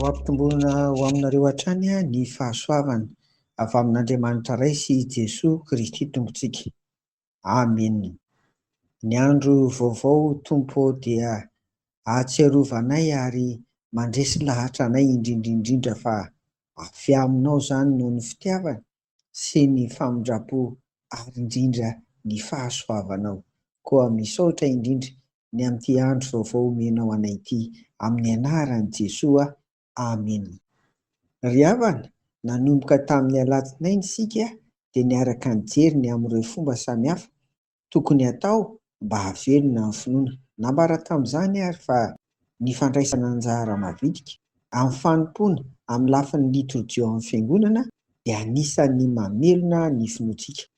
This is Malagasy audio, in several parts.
Ho ampitomboina ho aminareo hatrany ny fahasoavana avy amin'Andriamanitra iray sy Jesoa Kristy Tompontsika. Amena. Ny andro vaovao Tompo dia ahatsiarovana ary mandresy lahatra anay indrindra fa avy aminao izany noho ny fitiavana sy ny famindrapo ary indrindra ny fahasoavanao. Koa misaotra indrindra ny amin'ity andro vaovao omenao anay ity amin'ny anaran'i Jesoa. Amena. Ry havana, nanomboka tamin'ny alatsinainy isika dia niaraka nijery ny amin'ireo fomba samihafa tokony atao mba havelona ny finoana. Nambara tamin'izany ary fa ny fandraisana anjara mavitrika amin'ny fanompoana amin'ny lafin'ny liturjia amin'ny fiangonana dia anisan'ny mamelona ny finoantsika.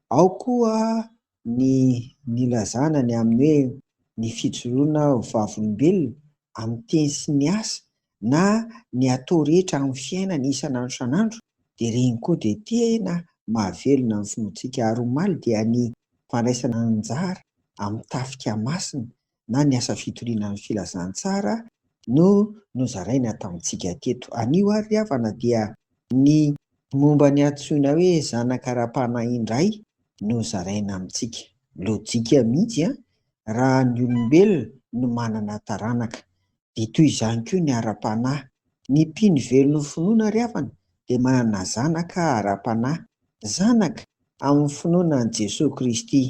Ao koa ny nilazana ny amin'ny hoe ny fijoroana ho vavolombelona amin'ny teny sy ny asa na ny atao rehetra amin'ny fiainana isan'andro isan'andro dia ireny koa dia tena mahavelona ny finoantsika. Ary omaly dia ny fandraisana anjara amin'ny tafika masina na ny asa fitoriana amin'ny filazantsara no nozaraina tamintsika teto. Anio ary ry havana dia ny momba ny antsoina hoe zanak'ara-panahy indray no zaraina amintsika. Lôjika mihitsy raha ny olombelona no manana taranaka dia toy izany koa ny ara-panahy. Ny mpino velon'ny finoana ry havana dia manana zanaka ara-panahy, zanaka amin'ny finoana an'i Jesosy Kristy.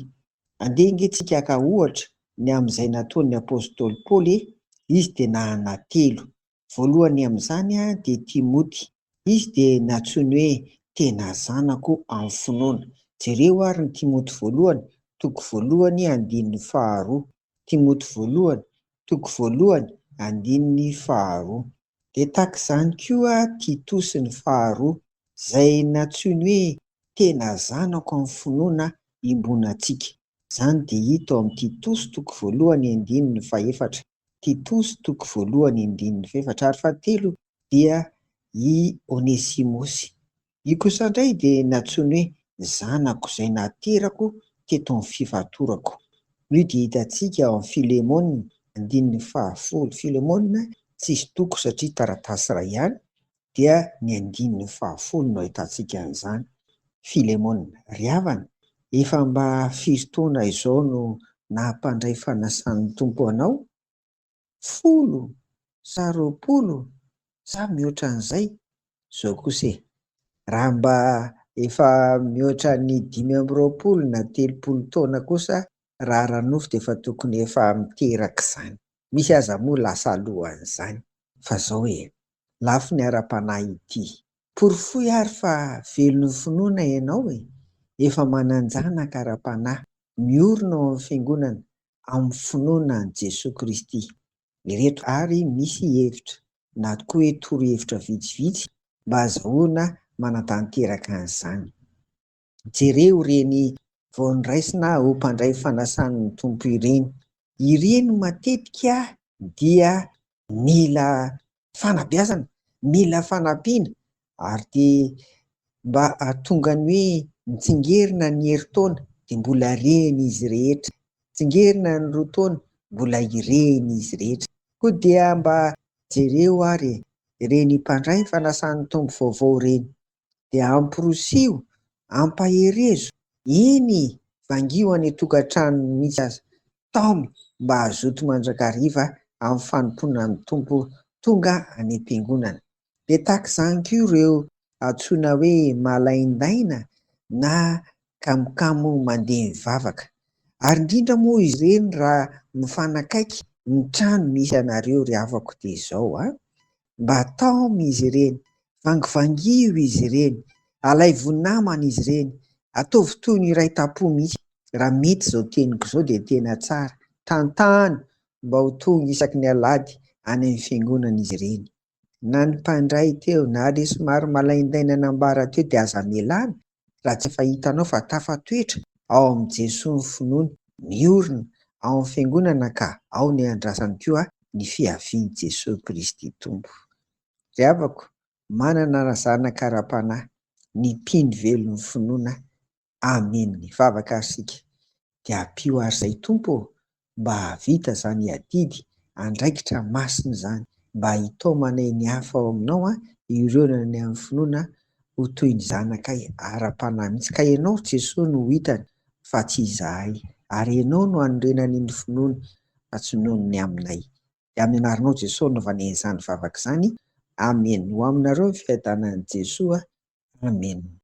Andeha angentsika ka ohatra ny amin'izay nataon'ny apôstôly Paoly. Izy dia nahana telo. Voalohany amin'izany dia Timoty. Izy dia natsoiny hoe tena zanako amin'ny finoana. Jereo ary ny Timoty voalohany, toko voalohany andininy faharoa. Timoty voalohany, toko voalohany andininy faharoa. Dia tahaka izany koa Titosy ny faharoa, izay natsoiny hoe tena zanako amin'ny finoana imbonantsika. Izany dia hita ao amin'ny Titosy toko voalohany andininy fahaefatra. Titosy toko voalohany andininy fahaefatra. Ary fahatelo dia i Onesimosy. Io kosa indray dia natsoiny hoe zanako izay naterako teto amin'ny fifatorako. Io dia hitantsika ao amin'ny Filemona andininy fahafolo. Filemona tsisy toko satria taratasy iray ihany dia ny andininy fahafolo no ahitantsika an'izany. Filemona. Ry havana, efa mba firy taona izao no nampandray fanasan'ny Tompo anao? 10 sa 20 sa mihoatra an'izay? Izao kosa e. Raha mba efa mihoatra ny 520 na 30 taona kosa raha ranofo dia efa tokony efa miteraka izany. Misy aza moa lasa alohan'izany. Fa izao e, lafo ny ara-panahy ity. Porofoy ary fa velon'ny finoana ianao e. Efa manan-janaka ara-panahy, miorina ao amin'ny fiangonana amin'ny finoana an'i Jesosy Kristy. Ireto ary misy hevitra na koa hoe torohevitra vitsivitsy mba azahoana manatanteraka an'izany. Jereo reny vao niraisina ho mpandray fanasan'ny Tompo ireny. Ireny matetika dia mila fanabeazana, mila fanampiana ary dia mba ahatonga ny hoe mitsingerina ny herintaona dia mbola reny izy rehetra. Tsingerina ny roa taona mbola ireny izy rehetra. Koa dia mba jereo ary ireny mpandray fanasan'ny Tompo vaovao ireny dia ampirosio, ampaherezo, eny vangio any tokantrano misy aza taony mba hazoto mandrakariva amin'ny fanompoana amin'ny Tompo tonga any am-piangonana. Dia tahaka izany koa ireo antsoina hoe malaindaina na kamokamo mandeha mivavaka. Ary indrindra moa izy ireny raha mifanakaiky ny trano misy anareo ry havako dia izao mba taony izy ireny, vangivangio izy ireny, alaivo namana izy ireny, ataovy toy ny iray tapo mihitsy. Raha mety izao teniko izao dia tena tsara. Tantany mba ho tonga isaky ny alahady any amin'ny fiangonana izy ireny. Na ny mpandray teo na ilay somary malaindaina nambara teo dia aza mialana raha tsy efa hitanao fa tafatoetra ao amin'ny Jesosy ny finoana, miorina ao amin'ny fiangonana ka ao ny andrasany koa ny fiavian'i Jesosy Kristy Tompo. Ry havako, manana zanaka ara-panahy, ny mpino velon'ny finoana. Amena. Ny vavaka ary sika dia ampio ary izay Tompo mba havita izany adidy andraikitra masina izany mba hitaomana ny hafa ao aminao ireo ny amin'ny finoana ho toy ny zanakay ara-panahy mihitsy. Ka ianao Jesoa no hitany fa tsy izahay, ary ianao no anorenany ny finoana fa tsy noho ny aminay. Amin'ny anaranao Jesoa no vaneazany vavaka izany. Amen. Ho aminareo ny fiadanan'i Jesoa. Amen.